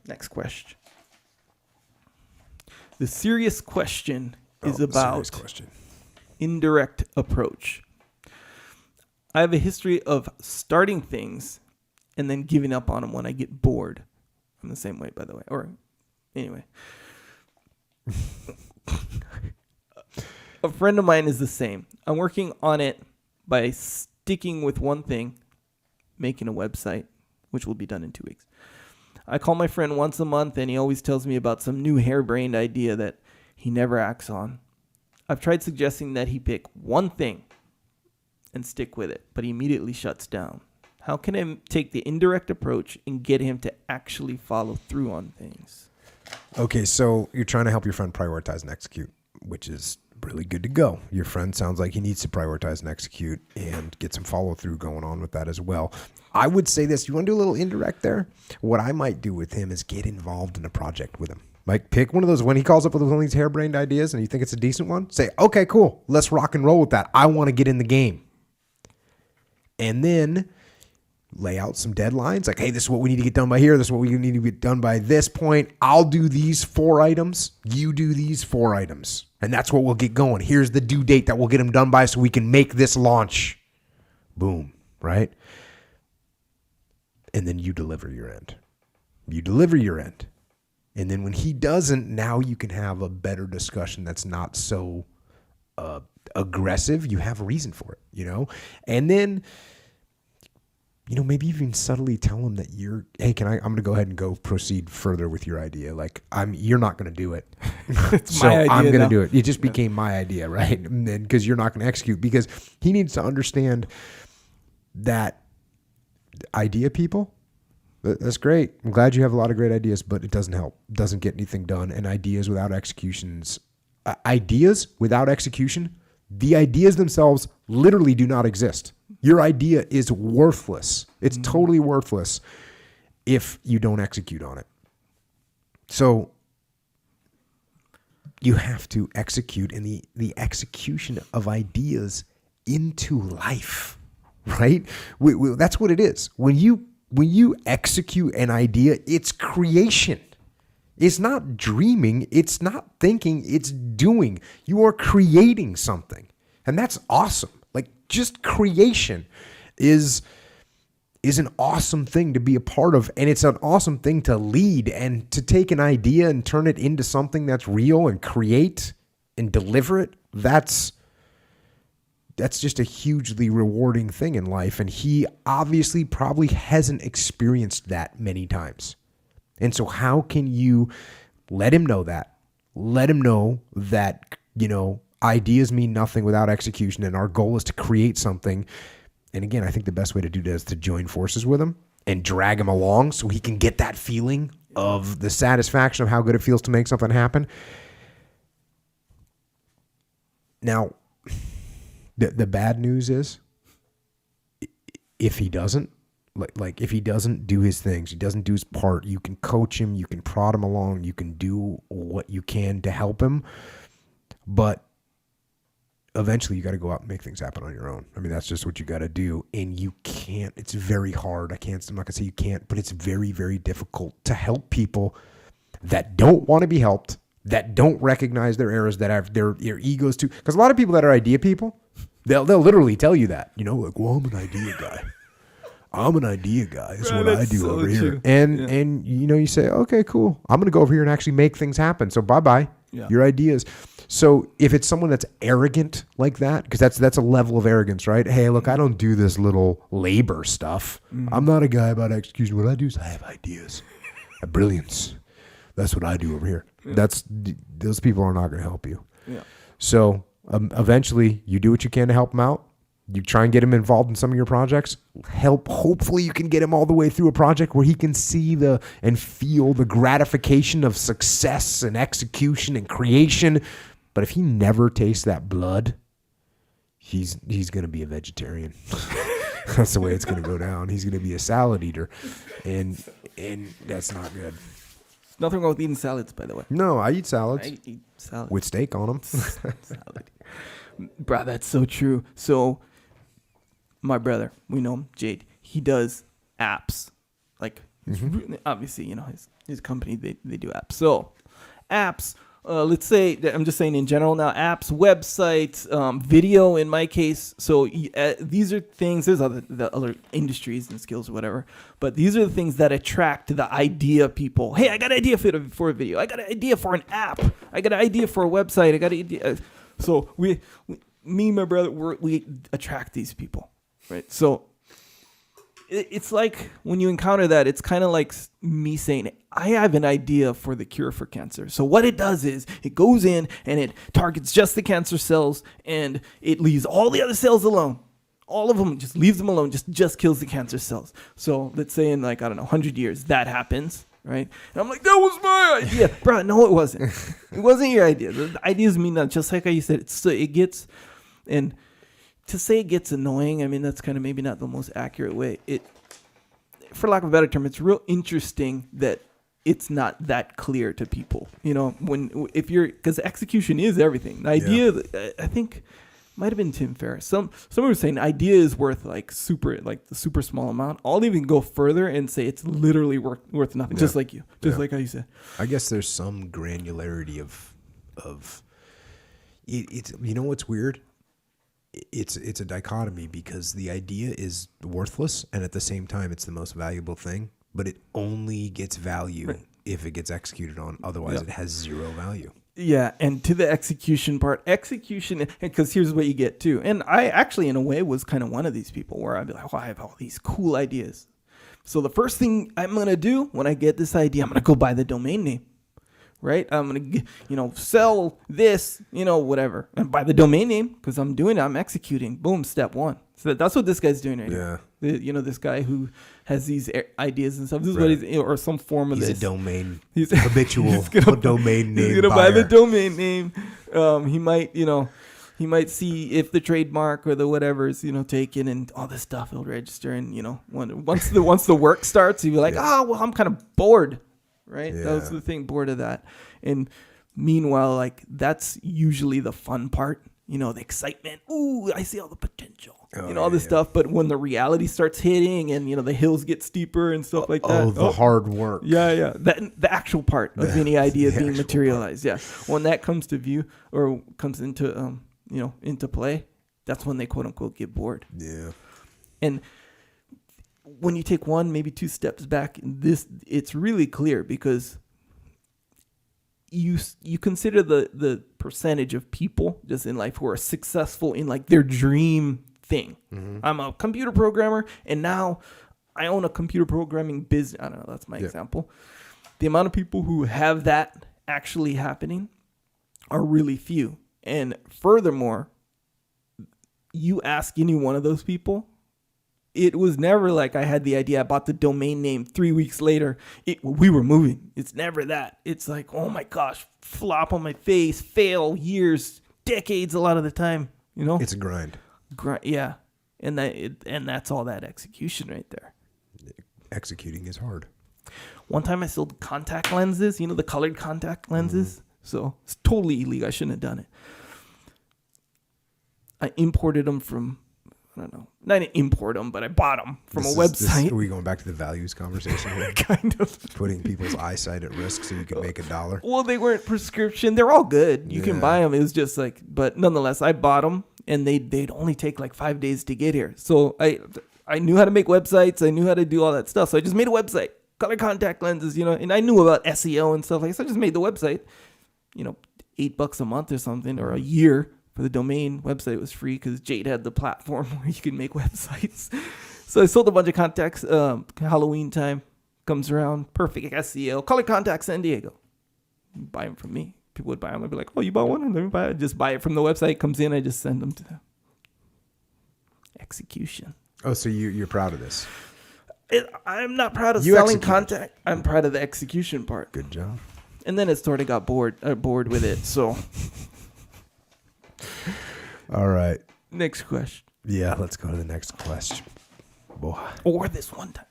Next question. The serious question is about indirect approach. I have a history of starting things and then giving up on them when I get bored. I'm the same way, by the way. Or anyway. A friend of mine is the same. I'm working on it by sticking with one thing, making a website, which will be done in 2 weeks. I call my friend once a month, and he always tells me about some new harebrained idea that he never acts on. I've tried suggesting that he pick one thing and stick with it, but he immediately shuts down. How can I take the indirect approach and get him to actually follow through on things? Okay, so you're trying to help your friend prioritize and execute, which is really good to go. Your friend sounds like he needs to prioritize and execute and get some follow through going on with that as well. I would say this, you want to do a little indirect there? What I might do with him is get involved in a project with him. Like pick one of those, when he calls up with one of these harebrained ideas and you think it's a decent one, say, okay, cool, let's rock and roll with that. I want to get in the game. And then lay out some deadlines. Like, hey, this is what we need to get done by here. This is what we need to get done by this point. I'll do these 4 items. You do these 4 items. And that's what we'll get going. Here's the due date that we'll get them done by so we can make this launch. Boom, right? And then you deliver your end. You deliver your end. And then when he doesn't, now you can have a better discussion that's not so aggressive. You have a reason for it, you know? And then, you know, maybe even subtly tell him that I'm going to go ahead and go proceed further with your idea. Like, you're not going to do it. So my idea, I'm going to do it. It just became my idea, right? And then, because you're not going to execute, because he needs to understand that idea people, that's great. I'm glad you have a lot of great ideas, but it doesn't help. It doesn't get anything done. And ideas without execution, the ideas themselves literally do not exist. Your idea is worthless. It's totally worthless if you don't execute on it. So you have to execute, and the execution of ideas into life, right? That's what it is. When you execute an idea, it's creation. It's not dreaming. It's not thinking. It's doing. You are creating something. And that's awesome. Like, just creation is an awesome thing to be a part of. And it's an awesome thing to lead and to take an idea and turn it into something that's real and create and deliver it. That's just a hugely rewarding thing in life. And he obviously probably hasn't experienced that many times. And so how can you let him know that? Let him know that, you know, ideas mean nothing without execution, and our goal is to create something. And again, I think the best way to do that is to join forces with him and drag him along so he can get that feeling of the satisfaction of how good it feels to make something happen. Now, the bad news is if he doesn't, like if he doesn't do his things, he doesn't do his part, you can coach him, you can prod him along, you can do what you can to help him. But eventually you got to go out and make things happen on your own. I mean, that's just what you got to do. And you can't, it's very hard. I'm not going to say you can't, but it's very, very difficult to help people that don't want to be helped, that don't recognize their errors, that have their egos too. Because a lot of people that are idea people, they'll literally tell you that, you know, like, well, I'm an idea guy. I'm an idea guy. That's what I do so over here. And you know, you say, okay, cool. I'm going to go over here and actually make things happen. So bye-bye. Yeah. Your ideas. So if it's someone that's arrogant like that, because that's a level of arrogance, right? Hey, look, I don't do this little labor stuff. I'm not a guy about execution. What I do is I have ideas. I have brilliance. That's what I do over here. Yeah. Those people are not going to help you. Yeah. So eventually you do what you can to help them out. You try and get him involved in some of your projects. Hopefully you can get him all the way through a project where he can see and feel the gratification of success and execution and creation. But if he never tastes that blood, he's going to be a vegetarian. That's the way it's going to go down. He's going to be a salad eater. And that's not good. Nothing wrong with eating salads, by the way. No, I eat salads. I eat salads. With steak on them. Salad. Bro, that's so true. So my brother, we know him, Jade, he does apps. Like, Obviously, his company, they do apps. So apps, let's say, I'm just saying in general now, apps, websites, video in my case. So these are things, there's other industries and skills or whatever, but these are the things that attract the idea people. Hey, I got an idea for a video. I got an idea for an app. I got an idea for a website. I got an idea. So me and my brother, we attract these people, right? So it's like when you encounter that, it's kind of like me saying, I have an idea for the cure for cancer. So what it does is it goes in and it targets just the cancer cells and it leaves all the other cells alone. All of them, just leaves them alone, just kills the cancer cells. So let's say in 100 years that happens, right? And I'm like, that was my idea. Bro, no, it wasn't. It wasn't your idea. The ideas mean that, just like how you said, it gets, and to say it gets annoying, I mean, that's kind of maybe not the most accurate way. For lack of a better term, it's real interesting that it's not that clear to people. Because execution is everything. The idea, I think, might have been Tim Ferriss. Someone was saying idea is worth the super small amount. I'll even go further and say it's literally worth nothing. Just like like how you said. I guess there's some granularity of it's what's weird? It's a dichotomy because the idea is worthless and at the same time it's the most valuable thing, but it only gets value if it gets executed on. Otherwise, it has zero value. Yeah, and to the execution part, because here's what you get too. And I actually, in a way, was kind of one of these people where I'd be like, I have all these cool ideas. So the first thing I'm going to do when I get this idea, I'm going to go buy the domain name. Right? I'm going to, sell this, whatever. And buy the domain name because I'm doing it. I'm executing. Boom, step one. So that's what this guy's doing right now. This guy who has these ideas and stuff. This is what he's, or some form of this. He's a domain, habitual domain name. He's going to buy the domain name. He might see if the trademark or the whatever is, taken and all this stuff he'll register. And, once the work starts, he'll be like, I'm kind of bored. Right? Yeah. That was the thing, bored of that. And meanwhile, that's usually the fun part, the excitement. Ooh, I see all the potential, all this stuff. But when the reality starts hitting and, the hills get steeper and stuff like that. The hard work. Yeah. The actual part of any idea being materialized. Part. Yeah. When that comes to view or comes into, into play, that's when they quote unquote get bored. Yeah. And when you take one, maybe two steps back, it's really clear because you consider the percentage of people just in life who are successful in their dream thing. Mm-hmm. I'm a computer programmer and now I own a computer programming business. I don't know. That's my example. The amount of people who have that actually happening are really few. And furthermore, you ask any one of those people, it was never like I had the idea, I bought the domain name 3 weeks later, we were moving. It's never that. It's like, oh my gosh, flop on my face, fail, years, decades a lot of the time, It's a grind. Yeah. And that's all that execution right there. Executing is hard. One time I sold contact lenses, the colored contact lenses. Mm-hmm. So it's totally illegal. I shouldn't have done it. I imported them from, I don't know. I didn't import them, but I bought them from a website. Are we going back to the values conversation? Kind of. Putting people's eyesight at risk so you can make $1. Well, they weren't prescription. They're all good. You can buy them. It was just but nonetheless, I bought them, and they'd only take 5 days to get here. So I knew how to make websites. I knew how to do all that stuff. So I just made a website, color contact lenses, and I knew about SEO and stuff like that. So I just made the website, $8 a month or something, or a year. For the domain, website was free because Jade had the platform where you could make websites. So I sold a bunch of contacts. Halloween time comes around. Perfect SEO. Color contacts San Diego. Buy them from me. People would buy them. I'd be like, oh, you bought one? Let me buy it. Just buy it from the website. Comes in. I just send them to them. Execution. Oh, so you're proud of this? I'm not proud of selling contact. I'm proud of the execution part. Good job. And then it sort of got bored with it. So... All right. Next question. Yeah, let's go to the next question. Boy. Or this one time.